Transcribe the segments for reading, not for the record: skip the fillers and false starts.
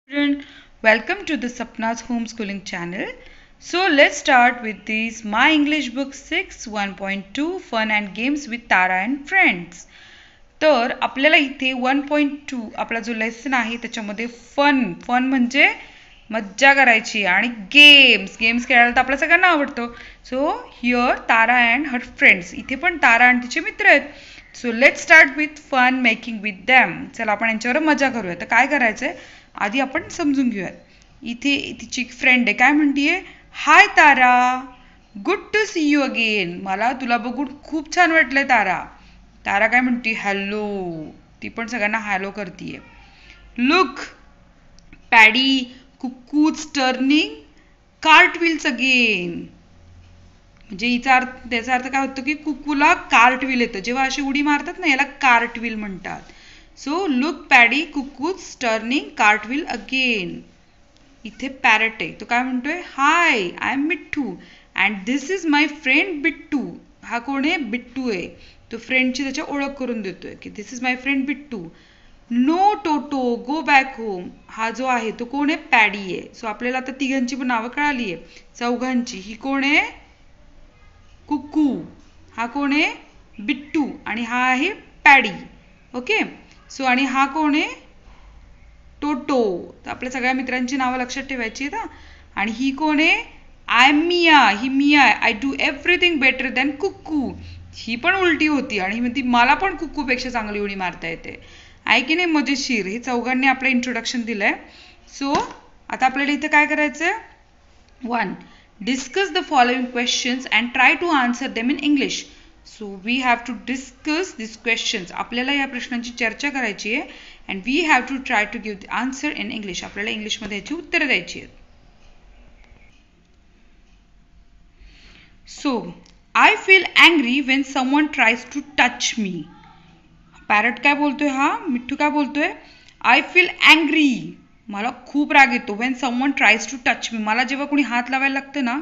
Children, welcome to the Sapna's homeschooling channel. So let's start with this My English Book 6 1.2 Fun and Games with Tara and Friends. तर आपल्याला इथे 1.2 आपला जो lesson आहे त्याच्यामध्ये fun म्हणजे मज्जा करायची आणि गेम्स खेळायला तर आपल्या सगळ्यांना आवडतं. So here Tara and her friends, इथे पण तारा आणि तिचे मित्र आहेत. So let's start with fun making with them. चला आपण यांच्यावर मजा करूया. तर काय करायचंय आधी आपण समजून घेऊयात. इथे तिची एक फ्रेंड आहे, काय म्हणतीये, hi Tara, good to see you again. मला तुला बघून खूप छान वाटलंय तारा. तारा काय म्हणते, हॅलो. ती पण सगळ्यांना हॅलो करतीये. Look Paddy Cuckoo's turning cart wheels again. म्हणजे त्याचा अर्थ काय होतो की कुकूला कार्ट व्हील येतं. जेव्हा अशी उडी मारतात ना याला कार्ट व्हील म्हणतात. So look Paddy Cuckoo's turning cartwheel again. इथे पॅरट आहे, तो काय म्हणतोय, hi I am Mitthu and this is my friend Bittu. हा कोण आहे, बिट्टू आहे. तो फ्रेंडची त्याच्या ओळख करून देतोय की this is my friend Bittu. No Toto go back home. हा जो आहे तो कोण आहे, पॅडी आहे. सो आपल्याला आता तिघांची पण नावं कळाली आहे, चौघांची. ही कोण आहे, कुकू. हा कोण आहे, बिट्टू. आणि हा आहे पॅडी. ओके. सो आणि हा कोण आहे, टोटो. तर आपल्या सगळ्या मित्रांची नावं लक्षात ठेवायची आहेत. आणि ही कोण आहे, आय एम मिया. ही मिया आहे. I do everything better than Cuckoo. ही पण उलटी होती आणि म्हणती मला पण कुक्कूपेक्षा चांगली उडी मारता येते. आहे की नाही मजेशीर. हे चौघांनी आपलं इंट्रोडक्शन दिलंय. सो आता आपल्याला इथे काय करायचंय, 1. Discuss the following questions and try to answer them in English. So we have to discuss these questions. आपल्याला या प्रश्नांची चर्चा करायची आहे and we have to try to give the answer in English. आपल्याला इंग्लिशमध्ये याची उत्तरं द्यायची आहेत. So I feel angry when someone tries to touch me. Parrot काय बोलतोय, हा मिठ्ठू काय बोलतोय, आय फील अँग्री. मला खूप राग येतो. When someone tries to touch me. मला जेव्हा कोणी हात लावायला लागतं ना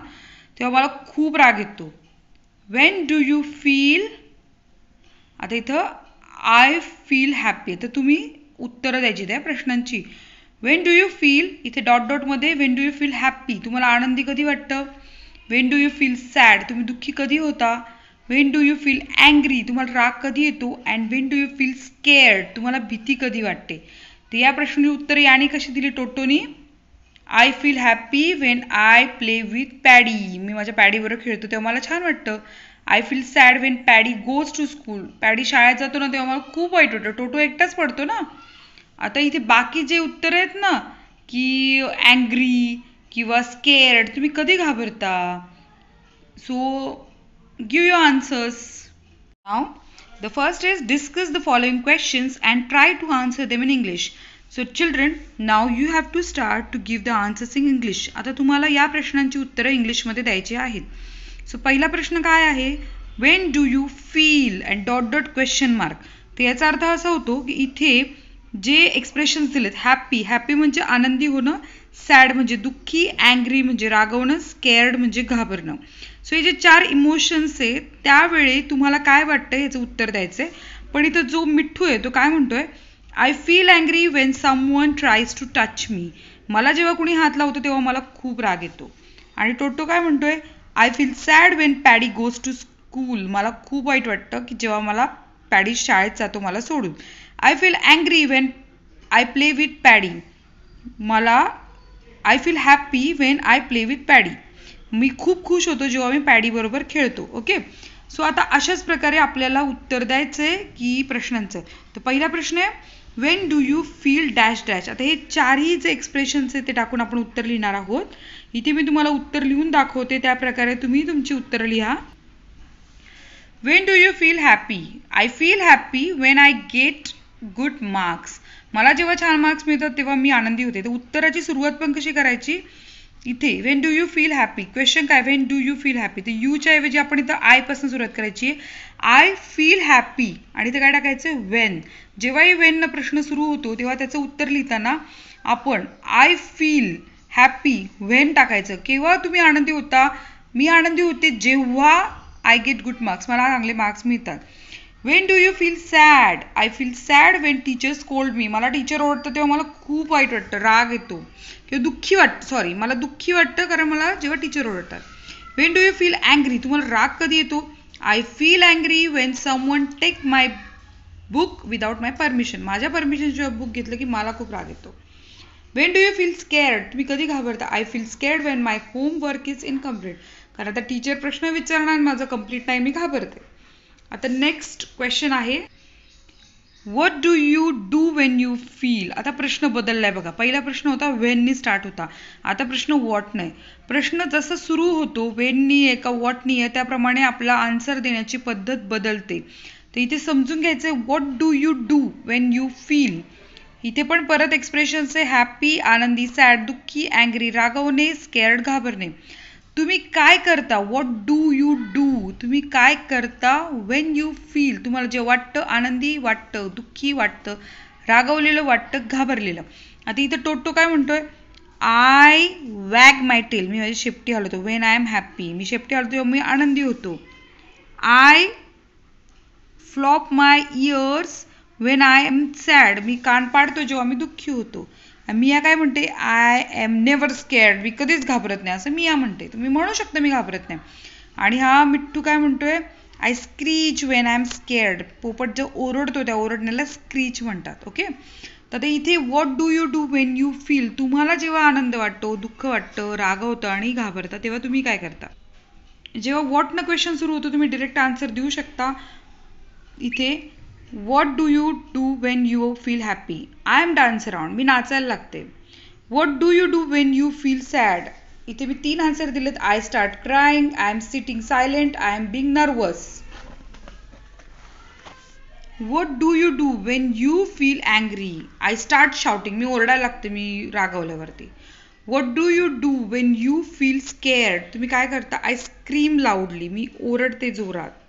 तेव्हा मला खूप राग येतो. When do you feel. आता इथं आय फील हॅपी. तर तुम्ही उत्तरं द्यायची त्या प्रश्नांची. वेन डू यू फील, इथे डॉटमध्ये Wien do you feel happy, तुम्हाला आनंदी कधी वाटतं. Wien do you feel sad, तुम्ही दुःखी कधी होता. Wien do you feel angry, तुम्हाला राग कधी येतो. And Wien do you feel scared, तुम्हाला भीती कधी वाटते. तर या प्रश्नाची उत्तर याने कशी दिली टोटोनी, I feel happy when I play with Paddy. मी माझ्या पॅडीबरोबर खेळतो तेव्हा मला छान वाटतं. I feel sad when Paddy goes to school. Paddy शाळेत जातो ना तेव्हा मला खूप वाईट वाटतं. टोटो एकटाच पडतो ना. आता इथे बाकी जे उत्तर आहेत ना की अँग्री किंवा स्केअर्ड, तुम्ही कधी घाबरता. So give your answers. Now, the first is discuss the following questions and try to answer them in English. So children, now you have to start to give the answers in English. आता तुम्हाला या प्रश्नांची उत्तरं इंग्लिशमध्ये द्यायची आहेत. So पहिला प्रश्न काय आहे, when do you feel and dot dot question mark. तर याचा अर्थ असा होतो की इथे जे एक्सप्रेशन्स दिलेत, हॅपी म्हणजे आनंदी होणं, सॅड म्हणजे दुःखी, अँग्री म्हणजे रागवणं, स्केअर्ड म्हणजे घाबरणं. सो हे जे 4 इमोशन्स आहेत त्यावेळी तुम्हाला काय वाटतं याचं उत्तर द्यायचंय. पण इथं जो मिठ्ठू आहे तो काय म्हणतोय, I feel angry when someone tries to touch me. मला जेव्हा कोणी हात लावतो तेव्हा मला खूप राग येतो. आणि टोटो काय म्हणतोय, I feel sad when Paddy goes to school. मला खूप वाईट वाटतं की जेव्हा मला पॅडी शाळेत जातो मला सोडून. I feel angry when I play with Paddy. I feel happy when I play with Paddy. मी खूप खुश होतो जेव्हा मी पॅडी बरोबर खेळतो. ओके. सो आता अशाच प्रकारे आपल्याला उत्तर द्यायचंय की प्रश्नांचं. तर पहिला प्रश्न आहे, Wien do you feel dash dash. आता हे 4ही जे एक्सप्रेशन्स आहेत ते टाकून आपण उत्तर लिहिणार आहोत. इथे मी तुम्हाला उत्तर लिहून दाखवते, त्या प्रकारे तुम्ही तुमची उत्तरं लिहा. Wien do you feel happy. I feel happy when I get good marks. मला जेव्हा छान मार्क्स मिळतात तेव्हा मी आनंदी होते. तर उत्तराची सुरुवात पण कशी करायची, इथे when do you feel happy. Question काय, when do you feel happy. तर यूच्या ऐवजी आपण इथं आय पासून सुरुवात करायची. आय फील हॅपी आणि इथं काय टाकायचं, वेन. जेव्हाही वेन प्रश्न सुरू होतो तेव्हा त्याचं उत्तर लिहिताना आपण आय फील हॅपी वेन टाकायचं. केव्हा तुम्ही आनंदी होता, मी आनंदी होते जेव्हा आय गेट गुड मार्क्स, मला चांगले मार्क्स मिळतात. Wien do you feel sad? I feel sad Wien teacher scold मी. मला टीचर ओरडतं तेव्हा मला खूप वाईट वाटतं, राग येतो किंवा दुःखी वाटतं. सॉरी, मला दुःखी वाटतं कारण मला जेव्हा टीचर ओरडतात. When do you feel angry? तुम्हाला राग कधी येतो? I feel angry when someone take my book without my permission. माझ्या परमिशन शिवाय बुक घेतलं की मला खूप राग येतो. When do you feel scared? तुम्ही कधी घाबरता? I feel scared when my homework is incomplete. कारण आता टीचर प्रश्न विचारणार, माझं कम्प्लीट नाही, मी घाबरते. आता नेक्स्ट क्वेश्चन आहे, what do you do when you feel? आता प्रश्न बदललाय बघा. पहिला प्रश्न होता वेननी स्टार्ट होता, आता प्रश्न व्हॉट नाही. प्रश्न जसा सुरू होतो वेननी आहे का व्हॉटनी आहे त्याप्रमाणे आपला आन्सर देण्याची पद्धत बदलते. तर इथे समजून घ्यायचंय, what do you do when you feel. इथे पण परत एक्सप्रेशन्स आहे, हॅपी आनंदी, सॅड दुःखी, अँग्री रागवणे, स्केअर्ड घाबरणे. तुम्ही काय करता? What do you do? तुम्ही काय करता वेन यू फील? तुम्हाला जे वाटतं, आनंदी वाटतं, दुःखी वाटतं, रागवलेलं वाटतं, घाबरलेलं. आता इथं टोटो काय म्हणतोय? I वॅग my tail. मी माझी शेपटी हलवतो. When I am happy. मी शेपटी हलवतो तेव्हा मी आनंदी होतो. I flop my ears when I am sad. मी कान पाडतो जेव्हा मी दुःखी होतो. मिया काय म्हणते? I am never scared. मी कधीच घाबरत नाही असं मिया म्हणते. तुम्ही म्हणू शकता मी घाबरत नाही. आणि हा मिठ्ठू काय म्हणतोय? I screech when I am scared. पोपट जो ओरडतो त्या ओरडण्याला स्क्रीच म्हणतात. ओके, तर इथे what do you do when you feel? तुम्हाला जेव्हा आनंद वाटतो, दुःख वाटतं, रागवतं आणि घाबरता तेव्हा तुम्ही काय करता? जेव्हा व्हॉट न क्वेश्चन सुरू होतो तुम्ही डिरेक्ट आन्सर देऊ शकता. इथे what do you do when you feel happy? I am dance around. मी नाचायला लागते. What do you do when you feel sad? इथे मी 3 आन्सर दिलेत. I start crying, I am sitting silent, I am being nervous. What do you do when you feel angry? I start shouting. मी ओरडायला लागते मी रागवल्यावरती. What do you do when you feel scared? तुम्ही काय करता? I scream लाऊडली. मी ओरडते जोरात.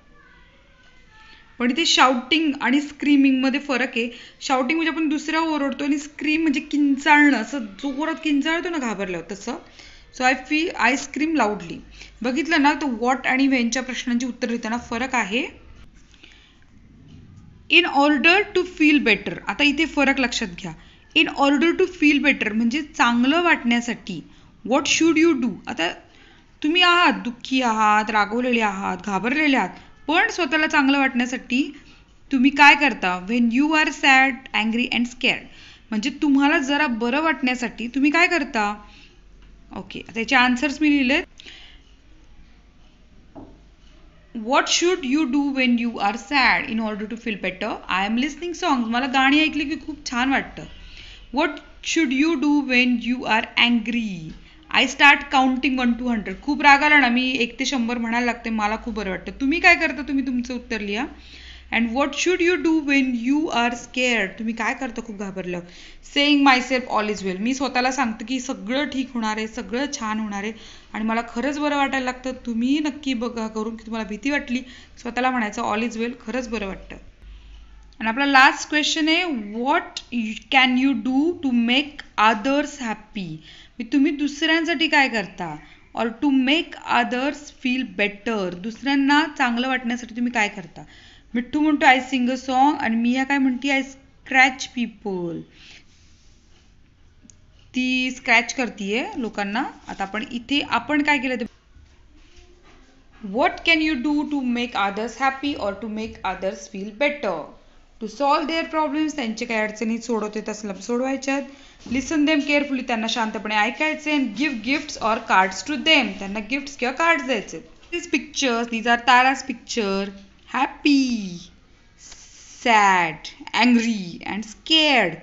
पण इथे शाउटिंग आणि स्क्रीमिंग मध्ये फरक आहे. शाउटिंग म्हणजे आपण दुसऱ्या ओरडतो आणि स्क्रीम म्हणजे किंचाळणं, असं जोरात किंचाळतो ना घाबरल्यावर तसं. So I scream लाऊडली. बघितलं ना, तर व्हॉट आणि वेनच्या प्रश्नांची उत्तर देताना फरक आहे. In order to feel better. आता इथे फरक लक्षात घ्या. In order to feel better म्हणजे चांगलं वाटण्यासाठी. What should you do? आता तुम्ही आहात दुःखी आहात, रागवलेले आहात, घाबरलेले आहात, पण स्वतःला चांगलं वाटण्यासाठी तुम्ही काय करता? When you are sad, angry and scared म्हणजे तुम्हाला जरा बरं वाटण्यासाठी तुम्ही काय करता? ओके, त्याचे आन्सर्स मी लिहिलेत. What should you do when you are sad in order to feel better? I am listening songs. मला गाणी ऐकली की खूप छान वाटतं. What should you do when you are angry? I start counting 1 to 100. खूप राग आला ना, मी 1 ते 100 म्हणायला लागते, मला खूप बरं वाटतं. तुम्ही काय करता? तुम्ही तुमचं उत्तर लिहा. And what should you do when you are scared? तुम्ही काय करता खूप घाबरलं? Saying myself all is well. मी स्वतःला सांगतो की सगळं ठीक होणार आहे, सगळं छान होणार आहे आणि मला खरंच बरं वाटायला लागतं. तुम्ही नक्की बघा करून की तुम्हाला भीती वाटली, स्वतःला म्हणायचं ऑल इज वेल, खरंच बरं वाटतं. आणि आपला लास्ट क्वेश्चन आहे, what can you do to make others happy? तुम्ही दुसऱ्यांसाठी काय करता? Or to make others feel better. दुसऱ्यांना चांगलं वाटण्यासाठी तुम्ही काय करता? मिठ्ठू म्हणतो आय सिंग अ सॉन्ग आणि मिया काय म्हणते? I scratch people. ती स्क्रॅच करतीये लोकांना. आता आपण काय केलं ते, what can you do to make others happy or to make others feel better? To solve their problems. त्यांचे काही अडचणी सोडवते तसलं सोडवायच्यात. लिसन देम केअरफुली. त्यांना शांतपणे ऐकायचे. And give gifts or cards to them. त्यांना गिफ्ट्स किंवा कार्ड्स द्यायचे. This pictures, these are Tara's picture. Happy, sad, angry and scared.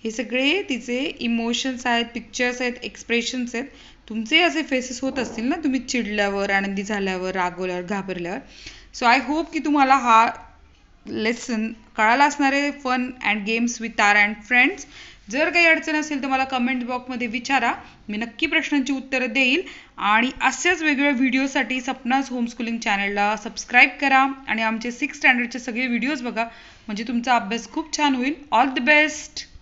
हे सगळे तिचे इमोशन्स आहेत, पिक्चर्स आहेत, एक्सप्रेशन्स आहेत. तुमचे असे फेसेस होत असतील ना, तुम्ही चिडल्यावर, आनंदी झाल्यावर, रागवल्यावर, घाबरल्यावर. सो आय होप की तुम्हाला हा लेसन कळाला असणार आहे. Fun and games with Tara and friends. जर काही अडचण असेल तर मला कमेंट बॉक्समध्ये विचारा, मी नक्की प्रश्नांची उत्तरं देईल. आणि अशाच वेगवेगळ्या व्हिडिओसाठी सपनाज होमस्कूलिंग चॅनलला सबस्क्राईब करा आणि आमचे 6th स्टँडर्डचे सगळे व्हिडिओज बघा, म्हणजे तुमचा अभ्यास खूप छान होईल. All the best.